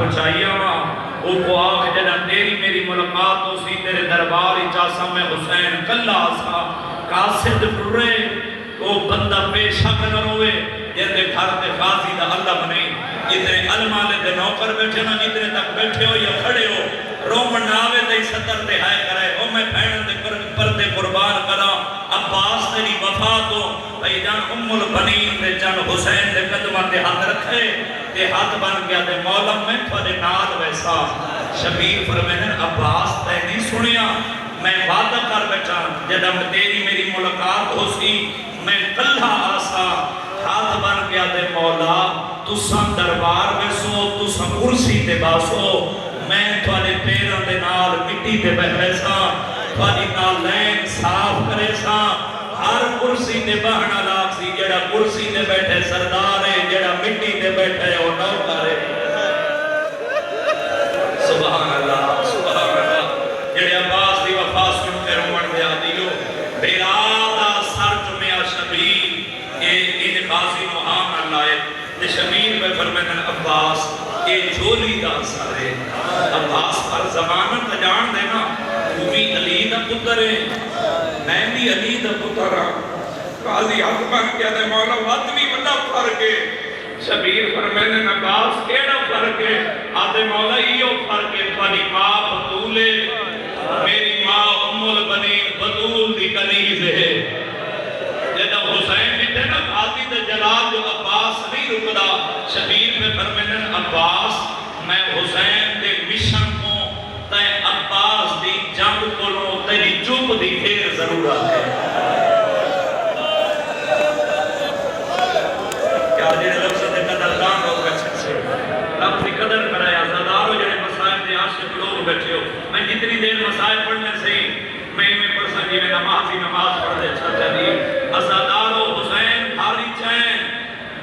پہنچائیا ماں او کو آخ جنہ تیری میری ملاقات ہو سی تیرے دربار چاسا میں حسین کلا سا قاصد پرے او بندہ بے شک نہ روے جیسے گھر تے غازی دا اللہ بنے جتنے علماء دے نوکر بیٹھے نا جتنے تک بیٹھے ہو یا کھڑے ہو رومن ناوے دے ستر دے ہائے کرے او میں پہن دے پردے قربان کرا عباس تیری وفا تو بھئی جان ام البنین دے جان حسین دے قدمہ تے ہاتھ رکھے تے ہاتھ بن گیا تے مولا میں تھوڑے نال ویسا شبیر فرمینے عباس تے نہیں سنیا میں وعدہ کر بیٹھا جب تیری میری ملاقات ہو سی میں کلہ آسا ہاتھ بن گیا تے مولا تساں دربار میں سو تساں کرسی تے باسو میں تھوڑے پیروں دے نال مٹی تے بیٹھے سا تھوڑی نال لین صاف کرے سا ہر کرسی تے بہنا لاکھ سی جڑا کرسی تے بیٹھے سردار ہے جڑا مٹی تے بیٹھے وہ نوکر ہے سبحان اللہ سبحان اللہ جڑے عباس دی وفا سن کے رومن دے آدیو بیرادا سر جمعہ شبیر ان غازی محام اللہ ہے تے شبیر میں فرمیدن عباس اے جھولی دا اثر ہے عباس پر زمانہ تجان دینا وہ بھی علی دا پتر ہے میں بھی علی دا پتر ہوں قاضی حق بن کیا دے مولا وقت بھی بڑا فرق ہے شبیر فرمیدن عباس کیڑا فرق ہے آدھے مولا ایو فرق ہے تھوڑی ماں بطول ہے میری ماں ام البنین بطول دی کنیز ہے جب حسین بھی تھے نا قاضی دے جلال جو عباس نہیں رکدا شبیر میں فرمیدن عباس میں حسین دے مشن کو تے عباس دی جنگ کولوں تیری چوپ دی پھر ضرورت ہے کیا جڑے لفظ دے قدردان لوگ بیٹھے سے رب کی قدر کرایا زدارو جڑے مسائل دے عاشق لوگ بیٹھے ہو میں جتنی دیر مسائل پڑھنے سے میں پرسن جی میں نماز پڑھ دے چھتا دی ازادارو حسین بھاری چین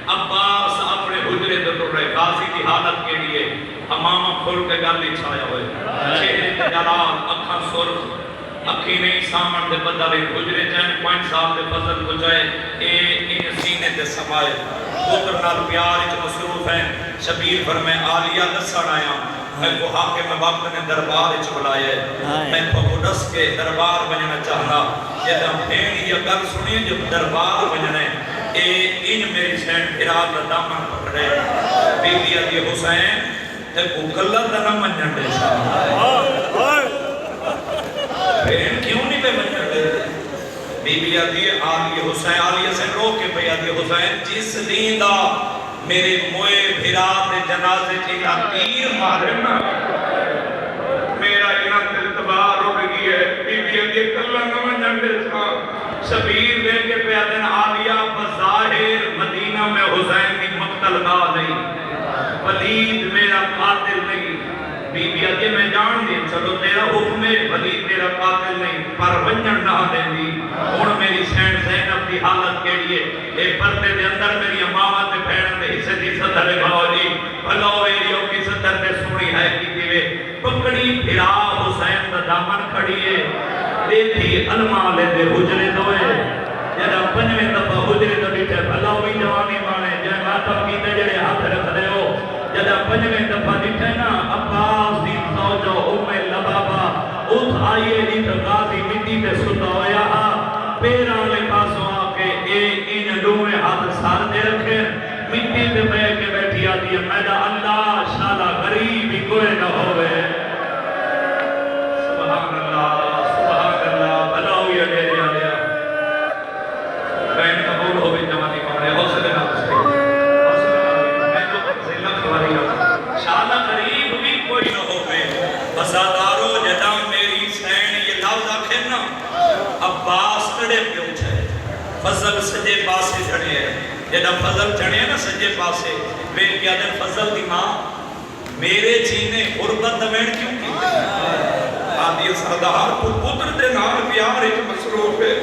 عباس اپنے حجرے در رہے غازی کی حالت کے لیے امامہ کھول کے گالی چھایا ہوئے چہرے تے جلال اکھاں سرخ اکھی نہیں سامن دے بدلے حجرے چین 5 سال دے فضل بجائے ان سینے تے سمائے پوتر نال پیار اچ مصروف ہیں شبیر فرمائے آلیہ دسان آیا میں کو حاکم وقت نے دربار اچ بلائے میں کو ڈس کے دربار بننا چاہنا یہ دم پھینی یہ گل سنیے جو دربار بننے ان میری سین پھراد دا دامن پکڑے بی بی علی حسین تے کو غلط نہ منن دے سا پھر کیوں نہیں پہ منن دے بی بی علی حسین علی حسین رو کے پہ علی حسین جس دین دا میرے موئے بھراد جنازے کی تیر مارنا میرا یہاں تلتبار ہو گئی ہے بی بی علی کلہ نہ منن دے سا شبیر دے کے پیادن آلیہ بظاہر مدینہ میں حسین کی مقتل گاہ نہیں ولید میرا قاتل نہیں بی بی علی میں جان دی چلو تیرا حکم ہے ولید تیرا قاتل نہیں پر ونجن نہ دے دی اور میری سین زینب دی حالت کے لیے اے پردے دے اندر میری امامہ تے پھیڑن دے حصے دی صدر بھاؤ جی بھلو ویلیوں کی صدر دے سونی ہے کی دیوے پکڑی پھرا حسین دا دامن کھڑی ہے دیکھی علماء لے دے حجرے دوئے جدہ پنجویں دفعہ حجرے دو بیٹھے بھلاو بھی جوانی مانے جائے ماتم کی تجرے ہاتھ رکھ دے ہو جدہ پنجویں دفعہ بیٹھے نا عباس دی زوجہ ام لبابا اٹھ آئیے جیت غازی مٹی پہ ستا ہویا پیران لے پاسوں آکے ان دوئے ہاتھ سار دے رکھے مٹی پہ بے کے بیٹھی آتی ہے میڈا اللہ شالا غریبی کوئے نہ ہوئے سبحان اللہ فضل سجے پاسے جھڑے ہیں جدہ فضل جھڑے ہیں نا سجے پاسے میں کیا دن فضل دی ماں میرے جینے غربت دمین کیوں کی آدھی سردار پتر دے نال پیار ایک مصروف ہے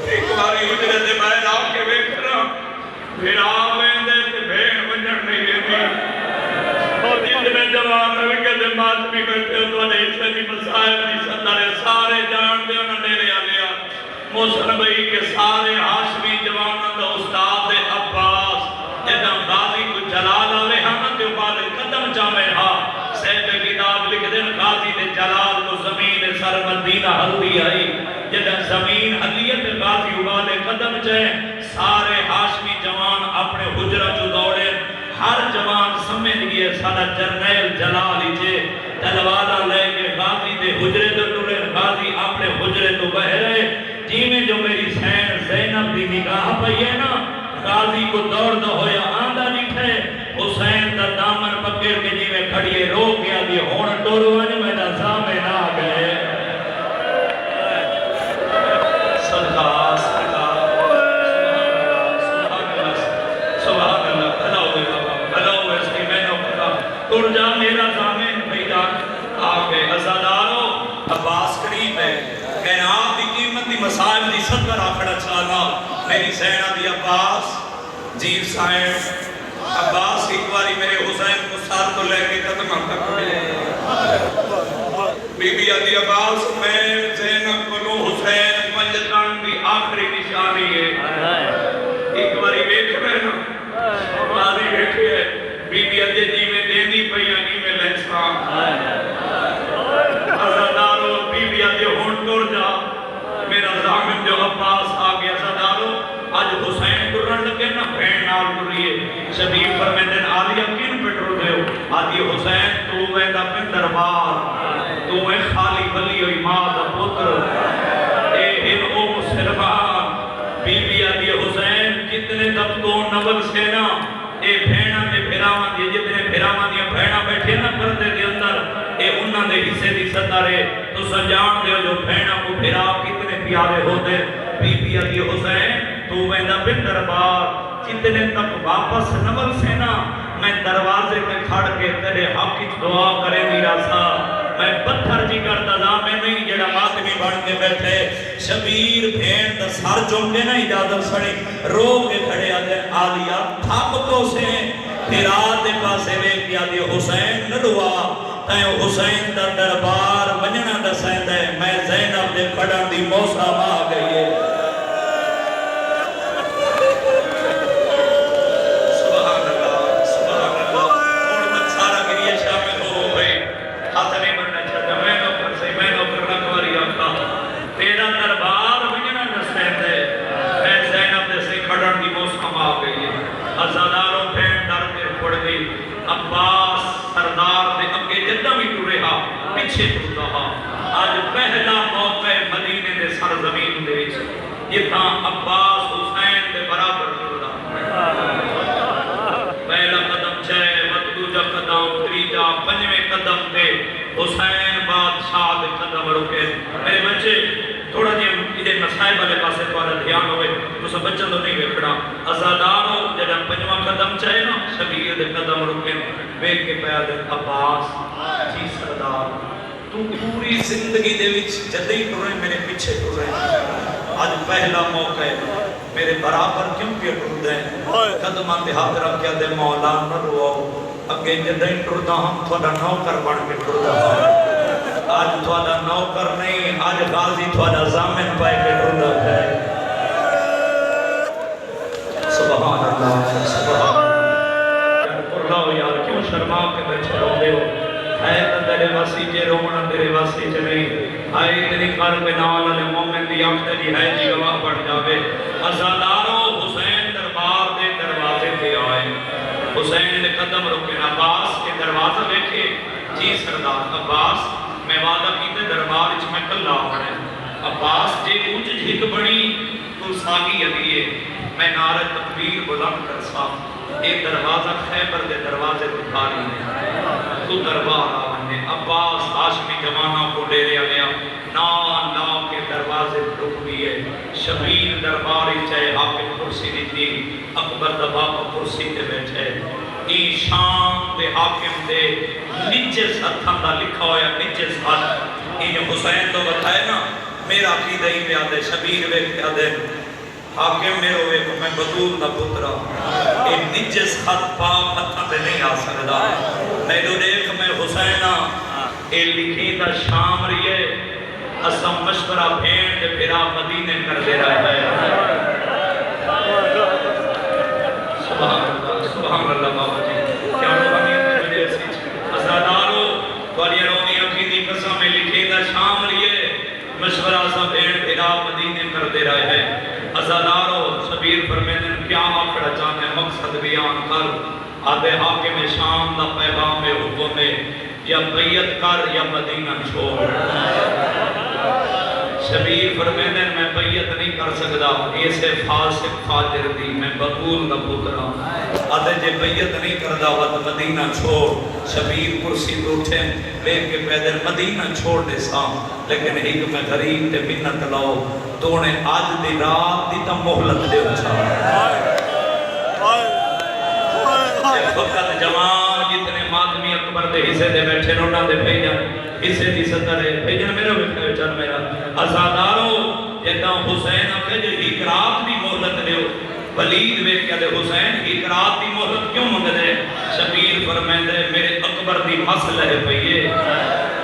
ایک باری حجرے دے باہر آپ کے بیٹھ رہا پھر آویں دے تے بھین ونجن نہیں دیتی اور جتنے جوان روکے دے بات بھی بیٹھے تو انہیں اسے دی مسائل دی صدر سارے جان دے انہیں میرے آلیا موسن بھئی کے سارے ہاشمی جوانوں دا استاد عباس جدہ غازی کو جلال آوے ہاں تے بعد قدم جامے ہاں غازی دے جلال کو زمین سر مدینہ ہلدی آئی جدہ زمین ہلیت غازی والے قدم جائیں سارے ہاشمی جوان اپنے حجرہ جو دوڑے ہر جوان سمجھ گئے سارا جرنیل جلال ہی تلوارہ لے کے غازی دے حجرے تو ٹرے غازی اپنے حجرے تو بہ رہے جی میں جو میری سین زینب دی نگاہ پئی ہے نا غازی کو دوڑ دو ہویا آندہ نکھے حسین دا دامن پکڑ کے جی میں کھڑیے رو گیا دی ہون ٹوروانی میں دا سامنے نہ گئے صدقہ تر جا میرا زامن پیدا آگے ازادارو عباس قریب ہے کہنا آپ دی قیمت دی مسائل دی صدر آکھڑا چلانا میری سینہ دی عباس جیب سائن عباس ایک باری میرے حسین کو ساتھ کو لے کے قدم تک ملے بی بی آدھی عباس میں زینب کنو حسین مجدان دی آخری نشانی ہے ایک باری بیٹھ رہے نا آدھی بیٹھی ہے بی بی آدھی جی میں دینی پیانی میں لیسا ازادارو بی بی آدھی ہون ٹور جا میرا زامن جو عباس آگیا ازادارو آج حسین کرن لگے نا بھین نال کریے شبیر پر میں دن آدھی اکین پٹرو دے ہو آدھی حسین تو ویدہ پن دربار تو میں خالی بلی ہوئی ماں دا پتر اے ہن او مسلمان بی بی آدھی حسین کتنے دبتوں نول سینا اے بھینا میں بھیراوان دی جتنے بھیراوان دی بھینا بیٹھے نا پردے دے اندر اے انہاں دے حصے دی ستارے تو سجان دے جو بھینا کو بھیراو کتنے پیارے ہوتے بی بی آدھی حسین تو ویندہ بن دربار جتنے تک واپس نول سینا میں دروازے میں کھڑ کے تیرے حق کی دعا کرے میرا سا میں پتھر جی کرتا دا میں نہیں جڑا ماتمی بڑھ کے بیٹھے شبیر بھین دا سار چونکے نا اجازت سڑی رو کے کھڑے آدھے آلیا تھاپ تو سے تیرا دے پاسے لے کیا دی حسین نلوا تائیں حسین دا دربار ونجنا دا سیندہ ہے میں زینب دے کھڑا دی موسیٰ آ گئی ہے ازاداروں پھین در کے پڑ گئی عباس سردار دے اگے جدہ بھی ٹورے ہا پیچھے ٹور رہا آج پہلا موقع مدینے دے سرزمین دے وچ جتنا عباس حسین دے برابر ٹور رہا پہلا قدم چھے دوجا قدم تریجا پنجویں قدم دے حسین بادشاہ دے قدم رکے میرے بچے تھوڑا جی ادھے مسائل والے پاسے تھوڑا دھیان ہوئے تو سب بچن تو نہیں ویکھڑا ازاداروں جڑا پنجواں قدم چاہے نا شبیر دے قدم رکے ویکھ کے پیا دے عباس جی سردار تو پوری زندگی دے وچ جدے ہی ٹرے میرے پیچھے ٹرے آج پہلا موقع ہے میرے برابر کیوں پہ ٹر دے قدمان دے ہاتھ رکھ کے دے مولا نہ رو اگے جدے ہی ٹردا ہم تھوڑا نوکر بن کے ٹردا آج تھوڑا نوکر نہیں آج غازی تھوڑا زامن پائے کے ٹردا ہے سبحان اللہ سبحان اللہ یار کیوں شرما کے بچے رو دے ہو آئے تو تیرے واسی جے رومنا تیرے واسی جے نہیں آئے تیری قلب نال علی مومن دی آنکھ تیری ہے جی گواہ بڑھ جاوے ازاداروں حسین دربار دے دروازے پہ آئے حسین نے قدم رکے عباس کے دروازہ دیکھے جی سردار عباس میں وعدہ کیتے دربار اچھ میں کل آوڑے عباس جے اونچ جھک بڑی تو ساگی علیے میں نعرہ تکبیر بلند کر سا ایک دروازہ خیبر دے دروازے دکھاری نے تو دربار آنے عباس ہاشمی جوانہ کو ڈیرے آگیا نا کے دروازے رک دیئے شبیر درباری چاہے حاکم کرسی دیتی اکبر دباپا کرسی تے بیٹھے ای شام دے حاکم دے نیچے ستھان دا لکھا ہویا نیچے ستھان ای جو حسین تو بتائے نا میرا کی دہی پہ آدھے شبیر وے پہ آدھے حاکم میرے ہوئے کو میں بدول نہ پترا ایک نجس خط پاک ہتھا پہ نہیں آ سکتا میں جو دیکھ میں حسینہ اے لکھی دا شام رہے اسم مشورہ بھین دے پھرا مدینے کر دے رہا ہے سبحان اللہ بابا جی کیا روحانیت میں مجھے سیچ ازادارو تو علی رومی اکی مشورہ سا بھیڑ بھیرا مدینے کر دے رہے ہیں ازادارو شبیر فرمیدن کیا آکڑا چاہنے مقصد بیان کر آدھے حاکم شام دا پیغام حکم یا بیعت کر یا مدینہ چھوڑ شبیر فرمیدن میں بیعت نہیں کر سکتا ایسے فاسق فاجر دی میں بقول دا پترا آدھے جے بیعت نہیں کردہ وقت مدینہ چھوڑ شبیر کرسی تو اٹھے لے کے پیدر مدینہ چھوڑ دے سام لیکن ایک میں غریب تے منت لاؤ تونے آج دی رات دی تا محلت دے اچھا فقط جوان جتنے ماتمی اکبر دے حصے دے بیٹھے رونا دے بھیجن حصے دی صدر ہے بھیجن میرا بھی چل میرا ازادارو جیتا حسین اکھے جو ایک رات بھی محلت دے ولید بے کیا دے حسین ایک رات بھی محلت کیوں منگ دے شبیر فرمین دے میرے اکبر دی مسئلہ ہے پہیے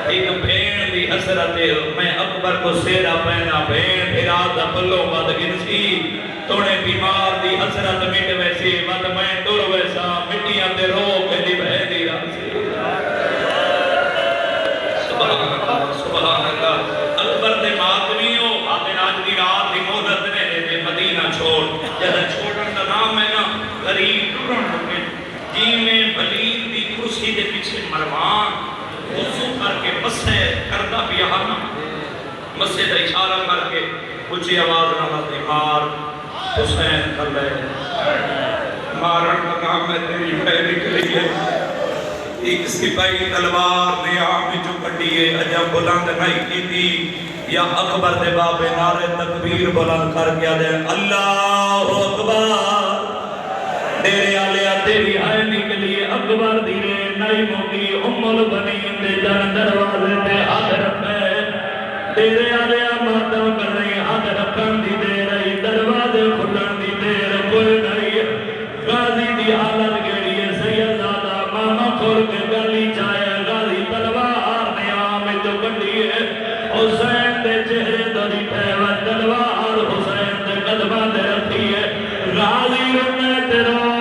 ایک بھین دی حسرت ہے میں اکبر کو سیرہ پہنا بھین بھیرا دا پلو بد گنسی توڑے بیمار دی حسرت مٹ ویسی مد میں دور ویسا مٹیاں دے روک دی بہن دی راسی سبحان اللہ اکبر دے ماتمیوں آدھے آج دی رات دی مہلت نے دے مدینہ چھوڑ جدہ چھوڑن دا نام ہے نا غریب ٹرن لگے جی میں بلید دی کرسی دے پیچھے مروان وضو کر کے مسے کردہ بیہانا مسے دا اشارہ کر کے کچھ آواز نہ ہوتے مار حسین کر لے مارن کا کام میں تیری بے نکلی ہے ایک سپاہی تلوار نے آمی جو کٹی ہے عجب بلند نہیں کی تھی یا اکبر دے بابے نعرے تکبیر بلند کر گیا دے اللہ اکبر تیرے آلیا تیری آئے نکلی اکبر دیرے نئی موکی البنین دے جان دروازے دے ہاتھ رکھے تیرے آلیا ماتم کر رہی ہاتھ رکھن دی دے رہی دروازے کھلن دی دے رہی کوئی نہیں غازی دی حالت گیڑی ہے سید زادہ ماما کھول کے گلی چاہے غازی تلوار نے آمیں جو کٹی ہے حسین دے چہرے دری پہوت تلوار حسین دے قدمہ دے رکھی ہے غازی رنے تیرو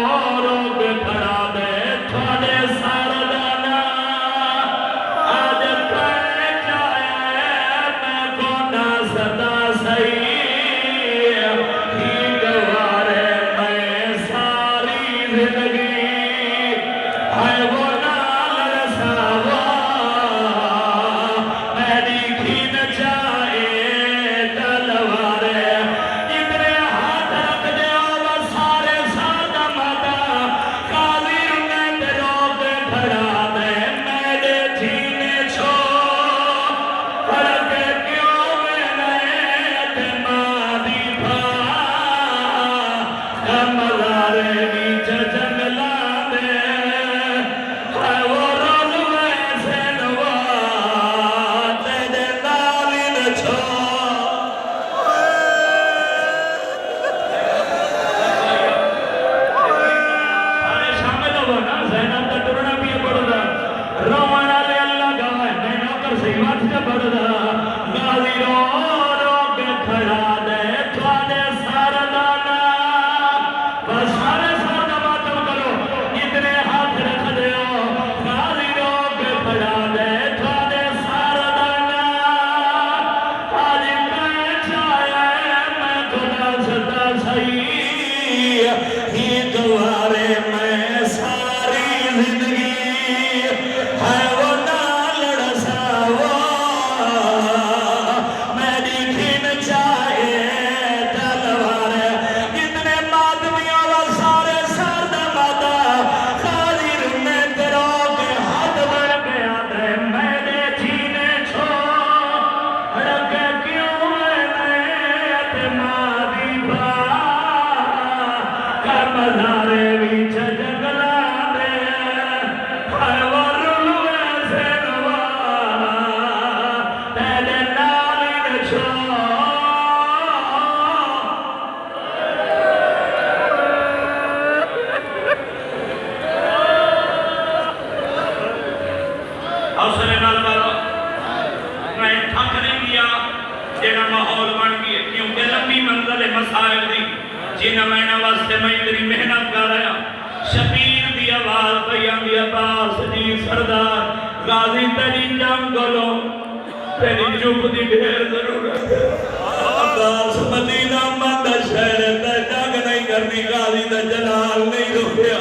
تیری چپ دی ڈھیر ضرورت ہے عباس مدینہ مند شہر تے جنگ نہیں کرنی غازی دا جلال نہیں رکیا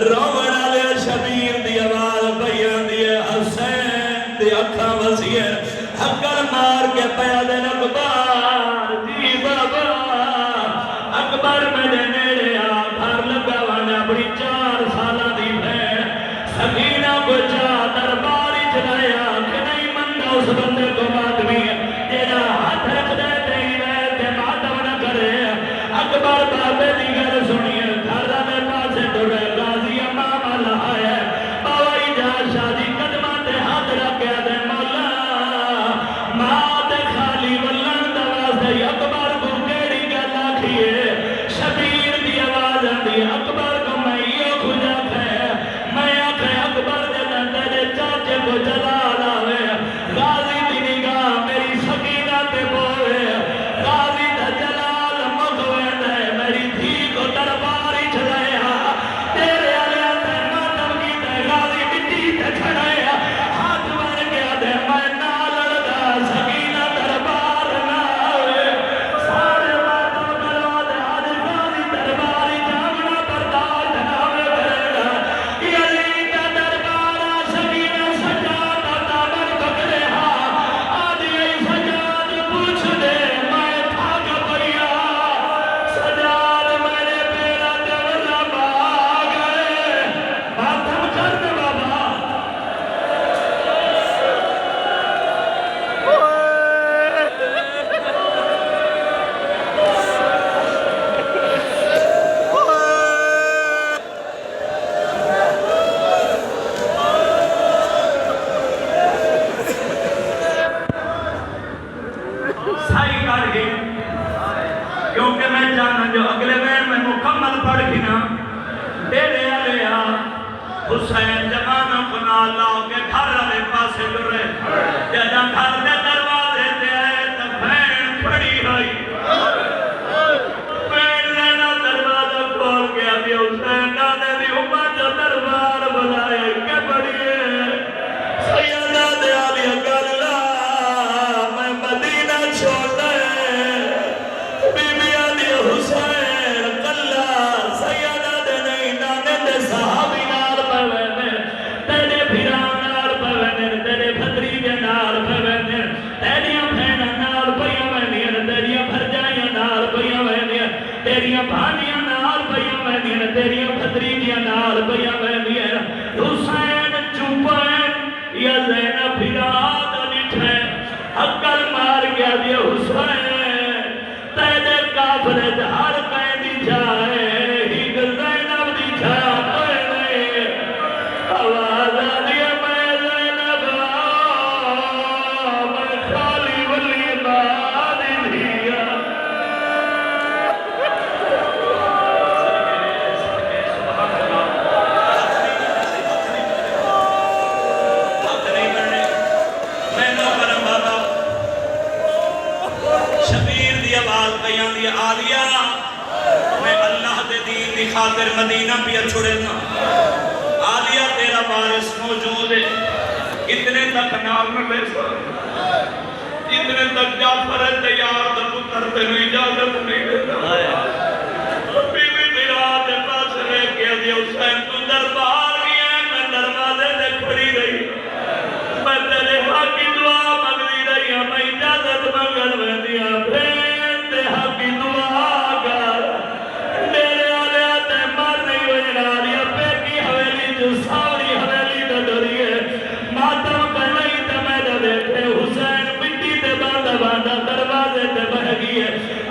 روڑ والے شبیر دی آواز بیان دی حسین دی اکھاں وسیع حکر مار کے پیا دے اکبر جی بابا اکبر میرے نیڑے آ گھر لگا وانا اپنی 4 سالہ دی بہن سکینہ کو چاہ درباری چلایا کہ نہیں مننا اس بندے کو ماتمی تیرا ہاتھ رکھ دے تیری ویتے ماتم نہ کرے اکبر بابے دیگر سنیے گھر دے پاسے ڈرے غازی امام اللہ ہے باوائی جا شادی قدمات ہاتھ رکھیا دے مولا مات خالی ولن دواز دے اکبر کو کیڑی گلا کھیے شبیر دی آواز دی اکبر کو میں یہ کھجا کھے میں آکھے اکبر دے دندے چاچے کو جلال آوے غازی دی نگاہ میری سکینہ تے بوئے غازی دا جلال مغوے دے میری دھی کو درباری چلائے تیرے علیہ تے ماتم کی تے غازی مٹی تے چھڑائے ہاتھ بن گیا دے میں نال لڑا سکینہ دربار نہ آوے سارے ماتم کروا دے آج غازی درباری جامنا برداشت نہ ہوئے بھرنا یزید دا دربارہ سکینہ سجاد دا دامن پکڑے آج یہ سجاد پوچھ دے میں تھاک پڑیا سجاد میرے پیرا تے ورنہ باگ گئے ماتم کر دے بابا صحیح کر گئی کیونکہ میں جانا جو اگلے وین میں مکمل پڑھ گی نا تیرے علیہ حسین جمانہ کنا لاؤ کے گھر والے پاسے ڈرے جدہ گھر دے دروازے تے آئے تو بہن پڑی ہوئی بہن لینا دروازہ کھول گیا بھی حسین نانے دی امت جو دربار بلائے کہ بڑی ہے سیدہ دے علیہ گلہ میں مدینہ چھوڑا ہے بی بی علی حسین کلہ سیدہ دے نہیں نانے دے صحابی نال پہوینے تیرے بھیران نال پہوینے تیرے بھتریجے نال پہوینے تیریاں بھینا نال پہیاں وینیاں تیریاں بھرجائیاں نال پہیاں وینیاں تیریاں بھانیاں نال پہیاں وینیاں تیریاں بھتریجیاں نال پہیاں وینیاں حسین چوپین یا زینب بھیراد نٹھے حقل مار گیا دیا حسین تیرے کافرے ہر قیدی جائے ہی زینب دی جائے آواز آدیا میں زینب میں خالی ولی باد دیا شبیر دی آواز بیان دی آلیا میں اللہ دے دین دی خاطر مدینہ پیا چھوڑے نا آلیا تیرا وارث موجود ہے اتنے تک نام میں لے سا اتنے تک جعفر تیار دا پتر تینو اجازت نہیں دیتا بی بی میرا دے پاس رہ کے دیا حسین تو دربار گیا ہے میں دروازے دے کھڑی رہی میں تیرے حق کی دعا مگلی رہی ہوں میں اجازت مگل میں دیا بھین دے حق کی دعا کر میرے آلے آتے مار نہیں ہوئے ناریا پہ کی حویلی جو ساوری حویلی نہ ڈریے ماتم کر نہیں تے میں نہ دیکھے حسین مٹی تے باندھا باندھا دروازے تے بہ گئے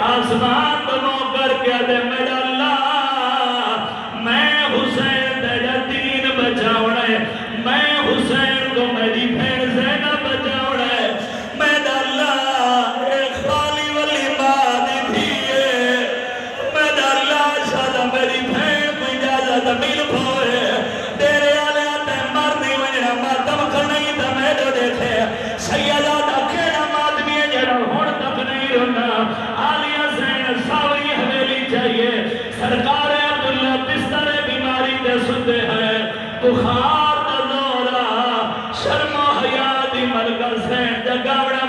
آسمان دموں کر کے دے میرا اللہ میں حسین تیرا دین بچاؤنا ہے میں حسین کو میری بھین زینب بچاؤنا ہے میرا اللہ ایک خالی ولی بات دیئے میرا اللہ شاید میری بھین کو اجازت مل پھوئے تیرے آلے آتے مر نہیں وجنا ماتم کھڑنی تا میں جو دیکھے سیدہ دا کھیڑا مادمی ہے جڑا ہون تک نہیں رونا آلیہ زین ساوری حویلی چاہیے سرکار عبداللہ بستر بیماری دے سندے ہیں بخار دا دورہ شرم و حیاء دی ملک حسین جگاوڑا